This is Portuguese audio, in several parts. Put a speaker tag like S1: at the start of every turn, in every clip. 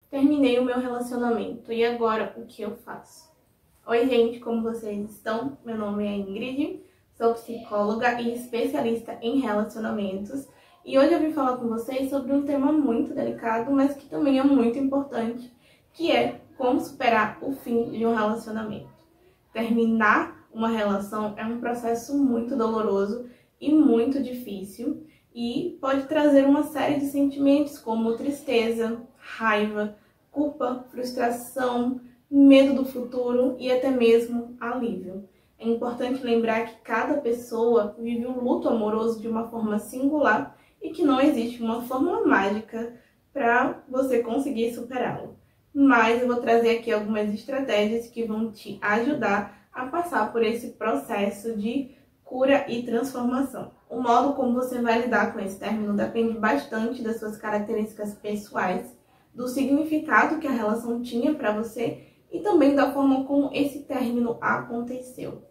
S1: Terminei o meu relacionamento e agora o que eu faço? Oi gente, como vocês estão? Meu nome é Ingrid, sou psicóloga e especialista em relacionamentos e hoje eu vim falar com vocês sobre um tema muito delicado, mas que também é muito importante, que é como superar o fim de um relacionamento. Terminar uma relação é um processo muito doloroso e muito difícil e pode trazer uma série de sentimentos como tristeza, raiva, culpa, frustração, medo do futuro e até mesmo alívio. É importante lembrar que cada pessoa vive o luto amoroso de uma forma singular e que não existe uma fórmula mágica para você conseguir superá-lo. Mas eu vou trazer aqui algumas estratégias que vão te ajudar a passar por esse processo de cura e transformação. O modo como você vai lidar com esse término depende bastante das suas características pessoais, do significado que a relação tinha para você e também da forma como esse término aconteceu.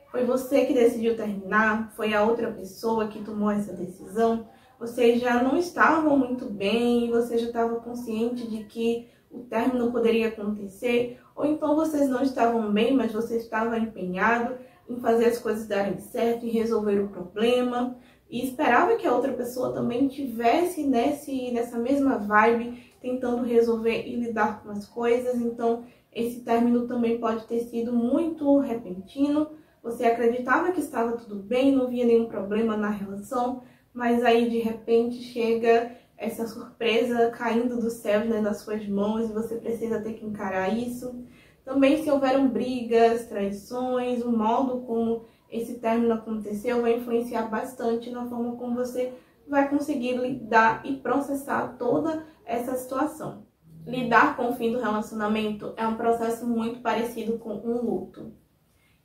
S1: Foi você que decidiu terminar? Foi a outra pessoa que tomou essa decisão? Vocês já não estavam muito bem, você já estava consciente de que o término poderia acontecer? Ou então vocês não estavam bem, mas você estava empenhado em fazer as coisas darem certo e resolver o problema e esperava que a outra pessoa também tivesse nessa mesma vibe, tentando resolver e lidar com as coisas. Então esse término também pode ter sido muito repentino. Você acreditava que estava tudo bem, não via nenhum problema na relação, mas aí de repente chega essa surpresa caindo do céu, né, nas suas mãos e você precisa ter que encarar isso. Também se houveram brigas, traições, o modo como esse término aconteceu vai influenciar bastante na forma como você vai conseguir lidar e processar toda essa situação. Lidar com o fim do relacionamento é um processo muito parecido com um luto.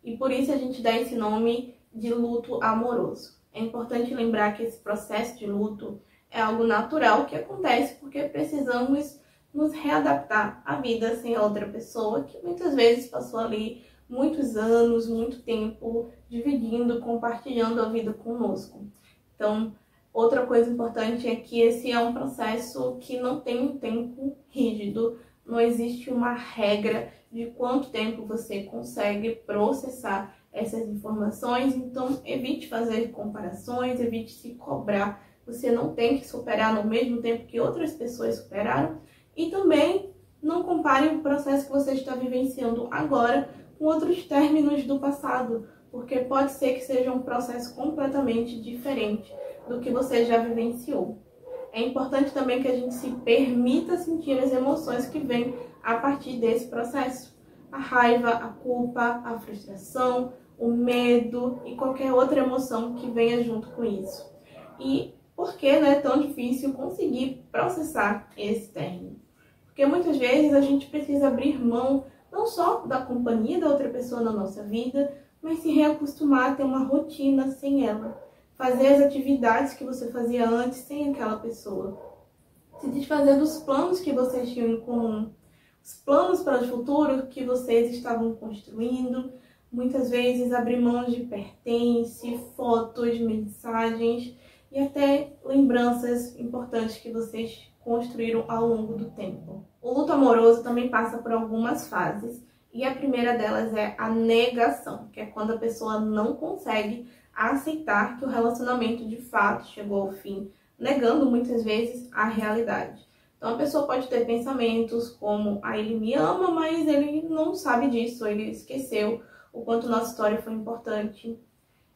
S1: E por isso a gente dá esse nome de luto amoroso. É importante lembrar que esse processo de luto é algo natural que acontece porque precisamos nos readaptar à vida sem a outra pessoa, que muitas vezes passou ali muitos anos, muito tempo, dividindo, compartilhando a vida conosco. Então, outra coisa importante é que esse é um processo que não tem um tempo rígido, não existe uma regra de quanto tempo você consegue processar essas informações, então evite fazer comparações, evite se cobrar. Você não tem que superar no mesmo tempo que outras pessoas superaram e também não compare o processo que você está vivenciando agora com outros términos do passado, porque pode ser que seja um processo completamente diferente do que você já vivenciou. É importante também que a gente se permita sentir as emoções que vêm a partir desse processo. A raiva, a culpa, a frustração, o medo e qualquer outra emoção que venha junto com isso. E por que não é tão difícil conseguir processar esse término? Porque muitas vezes a gente precisa abrir mão não só da companhia da outra pessoa na nossa vida, mas se reacostumar a ter uma rotina sem ela. Fazer as atividades que você fazia antes sem aquela pessoa. Se desfazer dos planos que vocês tinham em comum. Os planos para o futuro que vocês estavam construindo. Muitas vezes abrir mão de pertences, fotos, mensagens e até lembranças importantes que vocês construíram ao longo do tempo. O luto amoroso também passa por algumas fases e a primeira delas é a negação, que é quando a pessoa não consegue aceitar que o relacionamento de fato chegou ao fim, negando muitas vezes a realidade. Então a pessoa pode ter pensamentos como, ele me ama, mas ele não sabe disso, ele esqueceu o quanto nossa história foi importante.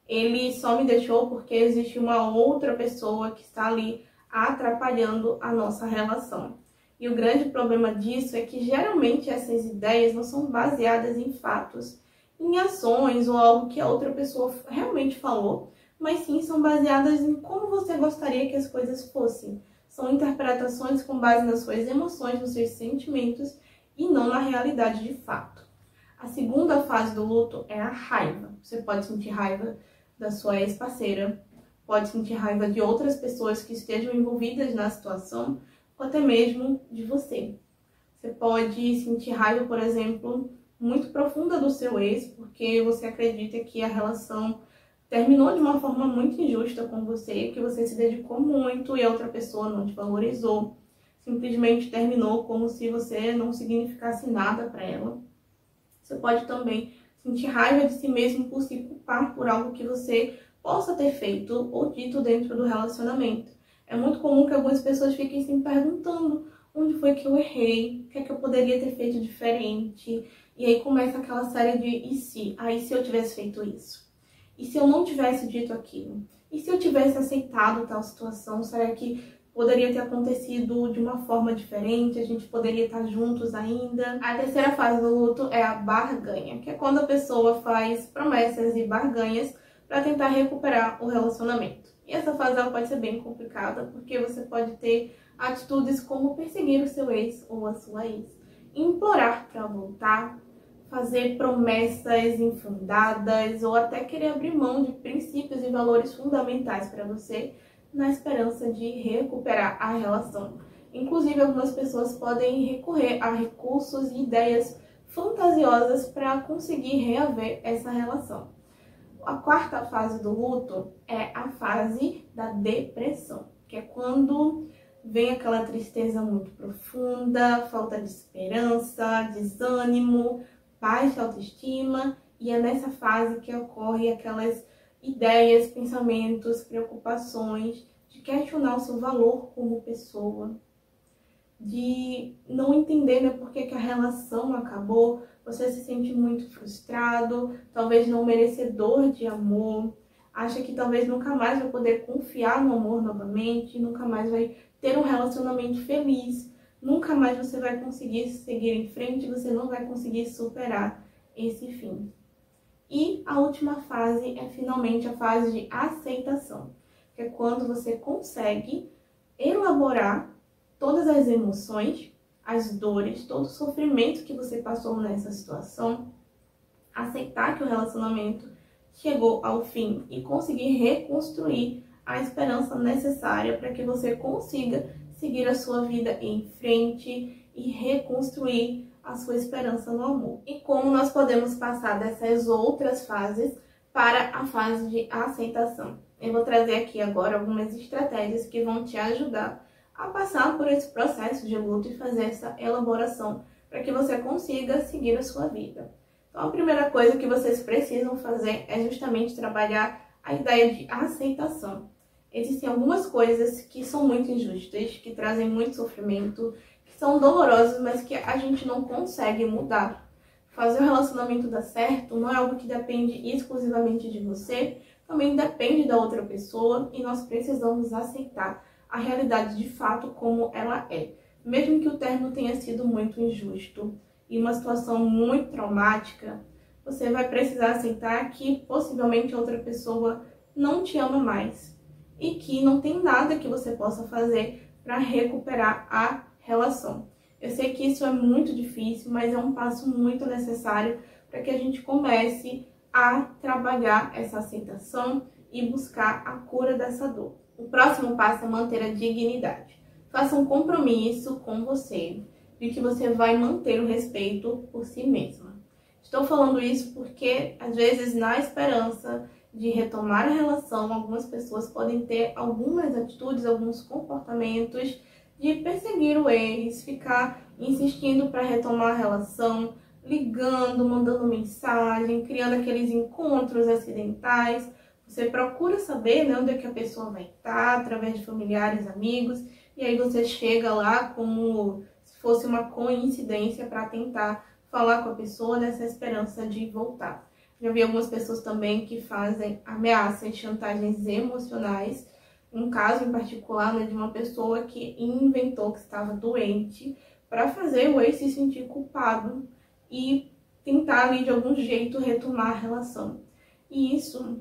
S1: Ele só me deixou porque existe uma outra pessoa que está ali atrapalhando a nossa relação. E o grande problema disso é que geralmente essas ideias não são baseadas em fatos, em ações ou algo que a outra pessoa realmente falou, mas sim são baseadas em como você gostaria que as coisas fossem. São interpretações com base nas suas emoções, nos seus sentimentos e não na realidade de fato. A segunda fase do luto é a raiva. Você pode sentir raiva da sua ex-parceira, pode sentir raiva de outras pessoas que estejam envolvidas na situação, ou até mesmo de você. Você pode sentir raiva, por exemplo, muito profunda do seu ex, porque você acredita que a relação terminou de uma forma muito injusta com você, que você se dedicou muito e a outra pessoa não te valorizou. simplesmente terminou como se você não significasse nada para ela. Você pode também sentir raiva de si mesmo por se culpar por algo que você possa ter feito ou dito dentro do relacionamento. É muito comum que algumas pessoas fiquem se perguntando onde foi que eu errei, o que é que eu poderia ter feito diferente. E aí começa aquela série de e se? Ah, e se eu tivesse feito isso? E se eu não tivesse dito aquilo? E se eu tivesse aceitado tal situação? Será que poderia ter acontecido de uma forma diferente? A gente poderia estar juntos ainda? A terceira fase do luto é a barganha, que é quando a pessoa faz promessas e barganhas para tentar recuperar o relacionamento. E essa fase ela pode ser bem complicada, porque você pode ter atitudes como perseguir o seu ex ou a sua ex, implorar para voltar, fazer promessas infundadas ou até querer abrir mão de princípios e valores fundamentais para você na esperança de recuperar a relação. Inclusive, algumas pessoas podem recorrer a recursos e ideias fantasiosas para conseguir reaver essa relação. A quarta fase do luto é a fase da depressão, que é quando vem aquela tristeza muito profunda, falta de esperança, desânimo, baixa autoestima, e é nessa fase que ocorrem aquelas ideias, pensamentos, preocupações de questionar o seu valor como pessoa, de não entender, né, por que a relação acabou. Você se sente muito frustrado, talvez não merecedor de amor, acha que talvez nunca mais vai poder confiar no amor novamente, nunca mais vai ter um relacionamento feliz, nunca mais você vai conseguir seguir em frente, você não vai conseguir superar esse fim. E a última fase é finalmente a fase de aceitação, que é quando você consegue elaborar todas as emoções, as dores, todo o sofrimento que você passou nessa situação, aceitar que o relacionamento chegou ao fim e conseguir reconstruir a esperança necessária para que você consiga seguir a sua vida em frente e reconstruir a sua esperança no amor. E como nós podemos passar dessas outras fases para a fase de aceitação? Eu vou trazer aqui agora algumas estratégias que vão te ajudar a passar por esse processo de luto e fazer essa elaboração para que você consiga seguir a sua vida. Então, a primeira coisa que vocês precisam fazer é justamente trabalhar a ideia de aceitação. Existem algumas coisas que são muito injustas, que trazem muito sofrimento, que são dolorosas, mas que a gente não consegue mudar. Fazer o relacionamento dar certo não é algo que depende exclusivamente de você, também depende da outra pessoa e nós precisamos aceitar a realidade de fato como ela é. Mesmo que o término tenha sido muito injusto e uma situação muito traumática, você vai precisar aceitar que possivelmente a outra pessoa não te ama mais e que não tem nada que você possa fazer para recuperar a relação. Eu sei que isso é muito difícil, mas é um passo muito necessário para que a gente comece a trabalhar essa aceitação e buscar a cura dessa dor. O próximo passo é manter a dignidade. Faça um compromisso com você de que você vai manter o respeito por si mesma. Estou falando isso porque, às vezes, na esperança de retomar a relação, algumas pessoas podem ter algumas atitudes, alguns comportamentos de perseguir o ex, ficar insistindo para retomar a relação, ligando, mandando mensagem, criando aqueles encontros acidentais. Você procura saber, né, onde é que a pessoa vai estar, através de familiares, amigos, e aí você chega lá como se fosse uma coincidência para tentar falar com a pessoa nessa esperança de voltar. Já vi algumas pessoas também que fazem ameaças, chantagens emocionais. Um caso em particular, né, de uma pessoa que inventou que estava doente para fazer o ex se sentir culpado e tentar ali de algum jeito retomar a relação. E isso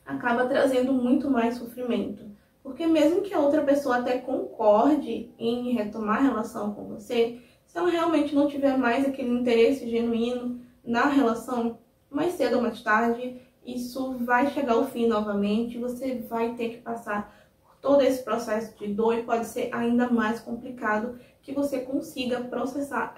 S1: acaba trazendo muito mais sofrimento, porque mesmo que a outra pessoa até concorde em retomar a relação com você, se ela realmente não tiver mais aquele interesse genuíno na relação, mais cedo ou mais tarde, isso vai chegar ao fim novamente, você vai ter que passar por todo esse processo de dor e pode ser ainda mais complicado que você consiga processar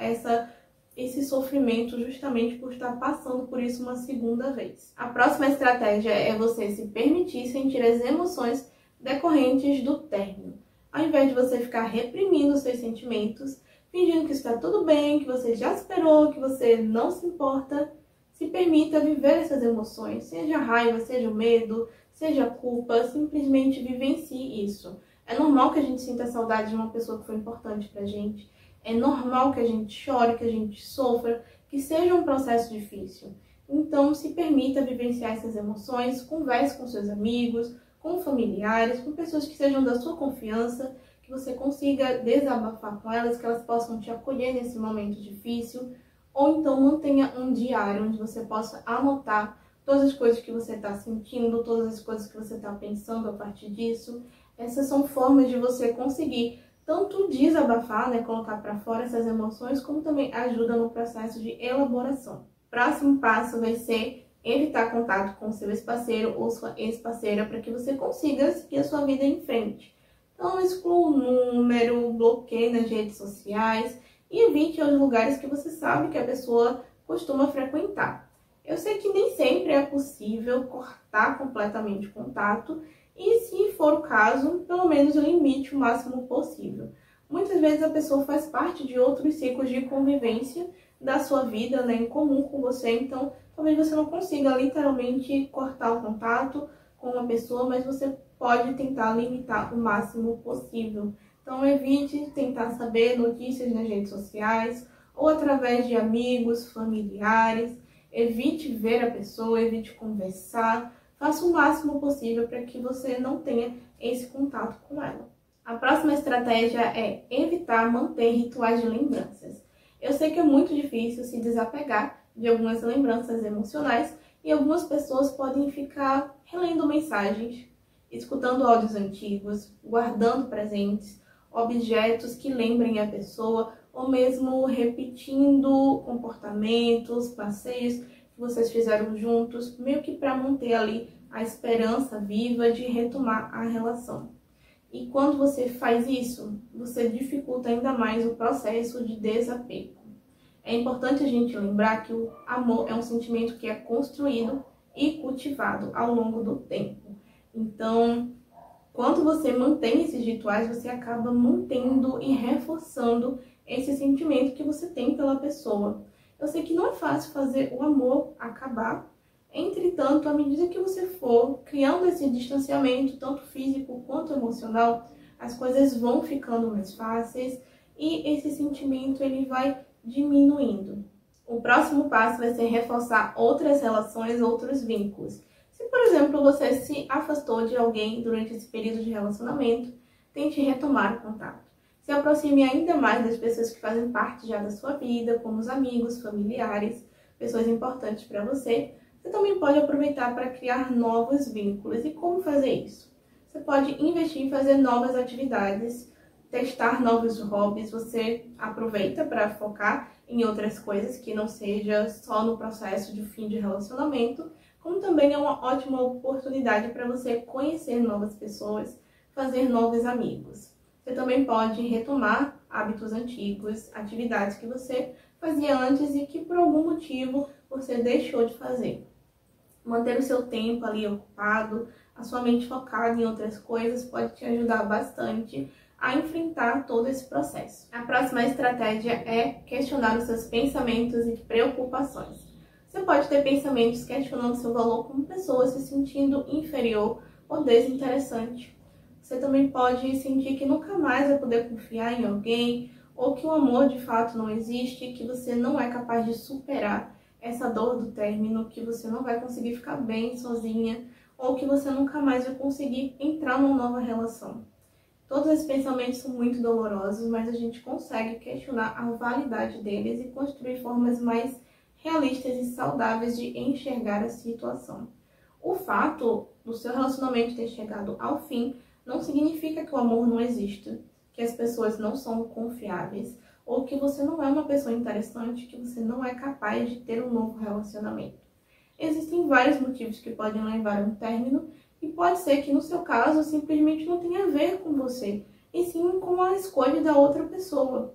S1: esse sofrimento justamente por estar passando por isso uma segunda vez. A próxima estratégia é você se permitir sentir as emoções decorrentes do término. Ao invés de você ficar reprimindo os seus sentimentos, fingindo que está tudo bem, que você já superou, que você não se importa, se permita viver essas emoções, seja raiva, seja medo, seja culpa, simplesmente vivencie isso. É normal que a gente sinta saudade de uma pessoa que foi importante pra gente, é normal que a gente chore, que a gente sofra, que seja um processo difícil. Então, se permita vivenciar essas emoções, converse com seus amigos, com familiares, com pessoas que sejam da sua confiança, que você consiga desabafar com elas, que elas possam te acolher nesse momento difícil, ou então mantenha um diário onde você possa anotar todas as coisas que você está sentindo, todas as coisas que você está pensando a partir disso. Essas são formas de você conseguir tanto desabafar, né, colocar para fora essas emoções, como também ajuda no processo de elaboração. Próximo passo vai ser evitar contato com seu ex-parceiro ou sua ex-parceira para que você consiga seguir a sua vida em frente. Então, exclua o número, bloqueie nas redes sociais e evite os lugares que você sabe que a pessoa costuma frequentar. Eu sei que nem sempre é possível cortar completamente o contato e, se for o caso, pelo menos limite o máximo possível. Muitas vezes a pessoa faz parte de outros ciclos de convivência da sua vida, né, em comum com você, então talvez você não consiga literalmente cortar o contato com uma pessoa, mas você pode tentar limitar o máximo possível. Então evite tentar saber notícias nas redes sociais ou através de amigos, familiares. Evite ver a pessoa, evite conversar. Faça o máximo possível para que você não tenha esse contato com ela. A próxima estratégia é evitar manter rituais de lembranças. Eu sei que é muito difícil se desapegar de algumas lembranças emocionais e algumas pessoas podem ficar relendo mensagens, escutando áudios antigos, guardando presentes, objetos que lembrem a pessoa ou mesmo repetindo comportamentos, passeios que vocês fizeram juntos, meio que para manter ali a esperança viva de retomar a relação. E quando você faz isso, você dificulta ainda mais o processo de desapego. É importante a gente lembrar que o amor é um sentimento que é construído e cultivado ao longo do tempo. Então, quando você mantém esses rituais, você acaba mantendo e reforçando esse sentimento que você tem pela pessoa. Eu sei que não é fácil fazer o amor acabar. Entretanto, à medida que você for criando esse distanciamento, tanto físico quanto emocional, as coisas vão ficando mais fáceis e esse sentimento ele vai diminuindo. O próximo passo vai ser reforçar outras relações, outros vínculos. Se, por exemplo, você se afastou de alguém durante esse período de relacionamento, tente retomar o contato. Se aproxime ainda mais das pessoas que fazem parte já da sua vida, como os amigos, familiares, pessoas importantes para você. Você também pode aproveitar para criar novos vínculos. E como fazer isso? Você pode investir em fazer novas atividades, testar novos hobbies. Você aproveita para focar em outras coisas que não seja só no processo de fim de relacionamento, como também é uma ótima oportunidade para você conhecer novas pessoas, fazer novos amigos. Você também pode retomar hábitos antigos, atividades que você fazia antes e que por algum motivo você deixou de fazer. Manter o seu tempo ali ocupado, a sua mente focada em outras coisas pode te ajudar bastante a enfrentar todo esse processo. A próxima estratégia é questionar os seus pensamentos e preocupações. Você pode ter pensamentos questionando seu valor como pessoa, se sentindo inferior ou desinteressante. Você também pode sentir que nunca mais vai poder confiar em alguém, ou que o amor de fato não existe, que você não é capaz de superar essa dor do término, que você não vai conseguir ficar bem sozinha, ou que você nunca mais vai conseguir entrar numa nova relação. Todos esses pensamentos são muito dolorosos, mas a gente consegue questionar a validade deles e construir formas mais realistas e saudáveis de enxergar a situação. O fato do seu relacionamento ter chegado ao fim não significa que o amor não exista, que as pessoas não são confiáveis, ou que você não é uma pessoa interessante, que você não é capaz de ter um novo relacionamento. Existem vários motivos que podem levar a um término, e pode ser que no seu caso simplesmente não tenha a ver com você, e sim com a escolha da outra pessoa.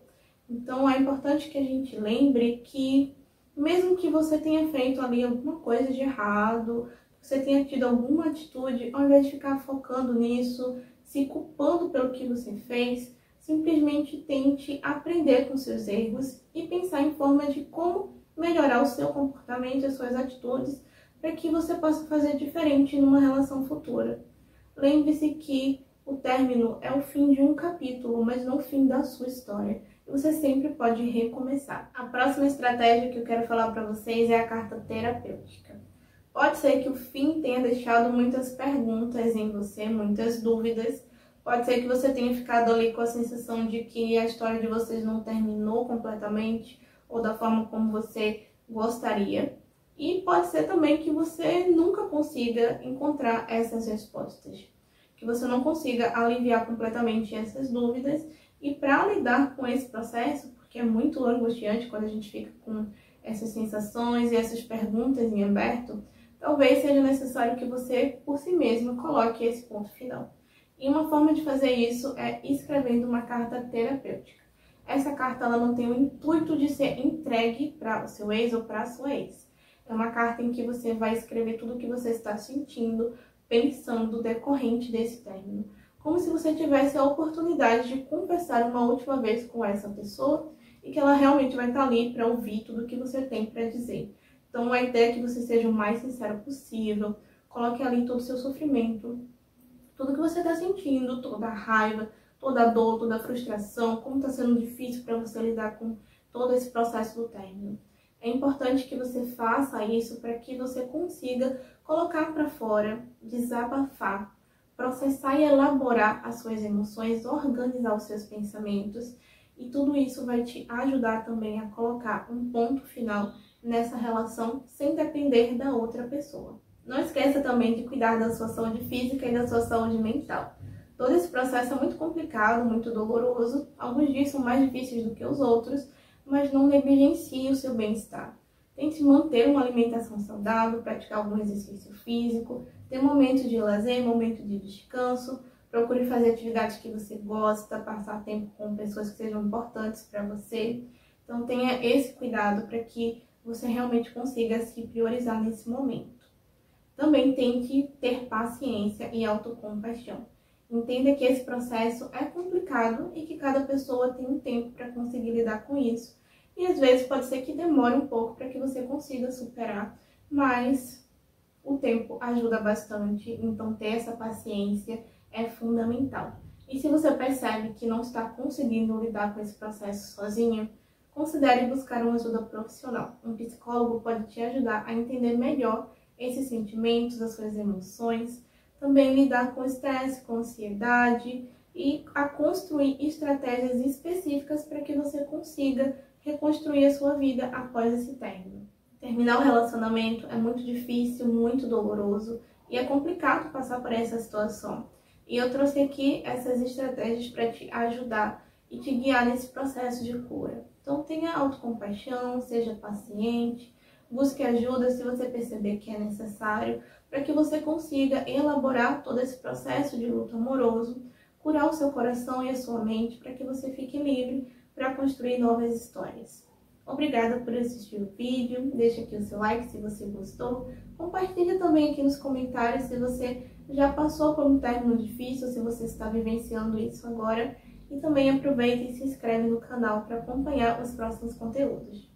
S1: Então é importante que a gente lembre que mesmo que você tenha feito ali alguma coisa de errado, você tenha tido alguma atitude, ao invés de ficar focando nisso, se culpando pelo que você fez. Simplesmente tente aprender com seus erros e pensar em formas de como melhorar o seu comportamento e as suas atitudes para que você possa fazer diferente numa relação futura. Lembre-se que o término é o fim de um capítulo, mas não o fim da sua história. E você sempre pode recomeçar. A próxima estratégia que eu quero falar para vocês é a carta terapêutica. Pode ser que o fim tenha deixado muitas perguntas em você, muitas dúvidas. Pode ser que você tenha ficado ali com a sensação de que a história de vocês não terminou completamente ou da forma como você gostaria. E pode ser também que você nunca consiga encontrar essas respostas, que você não consiga aliviar completamente essas dúvidas. E para lidar com esse processo, porque é muito angustiante quando a gente fica com essas sensações e essas perguntas em aberto, talvez seja necessário que você, por si mesmo, coloque esse ponto final. E uma forma de fazer isso é escrevendo uma carta terapêutica. Essa carta ela não tem o intuito de ser entregue para o seu ex ou para a sua ex. É uma carta em que você vai escrever tudo o que você está sentindo, pensando, decorrente desse término. Como se você tivesse a oportunidade de conversar uma última vez com essa pessoa e que ela realmente vai estar ali para ouvir tudo o que você tem para dizer. Então a ideia é que você seja o mais sincero possível, coloque ali todo o seu sofrimento, tudo que você está sentindo, toda a raiva, toda a dor, toda a frustração, como está sendo difícil para você lidar com todo esse processo do término. É importante que você faça isso para que você consiga colocar para fora, desabafar, processar e elaborar as suas emoções, organizar os seus pensamentos, e tudo isso vai te ajudar também a colocar um ponto final nessa relação sem depender da outra pessoa. Não esqueça também de cuidar da sua saúde física e da sua saúde mental. Todo esse processo é muito complicado, muito doloroso, alguns dias são mais difíceis do que os outros, mas não negligencie o seu bem-estar. Tente manter uma alimentação saudável, praticar algum exercício físico, ter momentos de lazer, momentos de descanso, procure fazer atividades que você gosta, passar tempo com pessoas que sejam importantes para você. Então tenha esse cuidado para que você realmente consiga se priorizar nesse momento. Também tente ter paciência e autocompaixão. Entenda que esse processo é complicado e que cada pessoa tem um tempo para conseguir lidar com isso. E às vezes pode ser que demore um pouco para que você consiga superar, mas o tempo ajuda bastante, então ter essa paciência é fundamental. E se você percebe que não está conseguindo lidar com esse processo sozinho, considere buscar uma ajuda profissional. Um psicólogo pode te ajudar a entender melhor esses sentimentos, as suas emoções, também lidar com estresse, com ansiedade e a construir estratégias específicas para que você consiga reconstruir a sua vida após esse término. Terminar o relacionamento é muito difícil, muito doloroso e é complicado passar por essa situação. E eu trouxe aqui essas estratégias para te ajudar e te guiar nesse processo de cura. Então tenha autocompaixão, seja paciente, busque ajuda se você perceber que é necessário, para que você consiga elaborar todo esse processo de luto amoroso, curar o seu coração e a sua mente, para que você fique livre para construir novas histórias. Obrigada por assistir o vídeo, deixa aqui o seu like se você gostou, compartilha também aqui nos comentários se você já passou por um término difícil, se você está vivenciando isso agora, e também aproveita e se inscreve no canal para acompanhar os próximos conteúdos.